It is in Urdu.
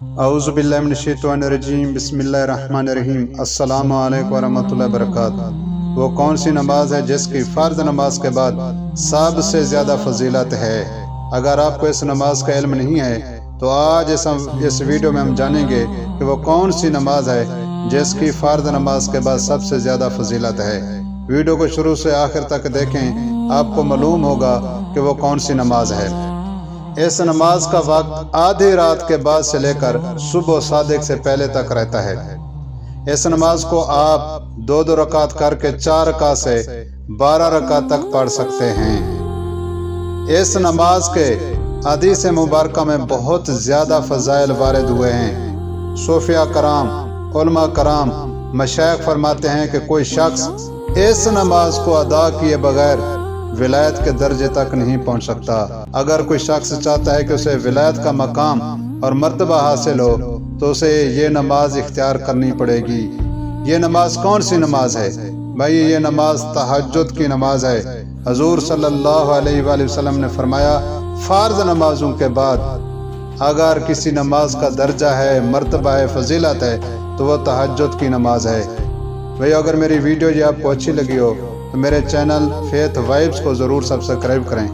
اعوذ باللہ من الشیطان الرجیم، بسم اللہ الرحمن الرحیم۔ السلام علیکم ورحمۃ اللہ وبرکاتہ۔ وہ کون سی نماز ہے جس کی فرض نماز کے بعد سب سے زیادہ فضیلت ہے؟ اگر آپ کو اس نماز کا علم نہیں ہے تو آج اس ویڈیو میں ہم جانیں گے کہ وہ کون سی نماز ہے جس کی فرض نماز کے بعد سب سے زیادہ فضیلت ہے۔ ویڈیو کو شروع سے آخر تک دیکھیں، آپ کو معلوم ہوگا کہ وہ کون سی نماز ہے۔ اس نماز کا وقت آدھی رات کے بعد سے لے کر صبح صادق سے پہلے تک رہتا ہے۔ اس نماز کو آپ 2 رکعت کر کے 4 رکعت سے 12 رکعت تک پڑھ سکتے ہیں۔ اس نماز کے حدیث مبارکہ میں بہت زیادہ فضائل وارد ہوئے ہیں۔ صوفیاء کرام، علماء کرام، مشائخ فرماتے ہیں کہ کوئی شخص اس نماز کو ادا کیے بغیر ولایت کے درجے تک نہیں پہنچ سکتا۔ اگر کوئی شخص چاہتا ہے کہ اسے ولایت کا مقام اور مرتبہ حاصل ہو تو اسے یہ نماز اختیار کرنی پڑے گی۔ یہ نماز کون سی نماز ہے؟ بھائی یہ نماز تہجد کی نماز ہے۔ حضور صلی اللہ علیہ وآلہ وسلم نے فرمایا، فرض نمازوں کے بعد اگر کسی نماز کا درجہ ہے، مرتبہ ہے، فضیلت ہے تو وہ تہجد کی نماز ہے۔ بھائی اگر میری ویڈیو یہ آپ کو اچھی لگی ہو تو میرے چینل فیتھ وائبس کو ضرور سبسکرائب کریں۔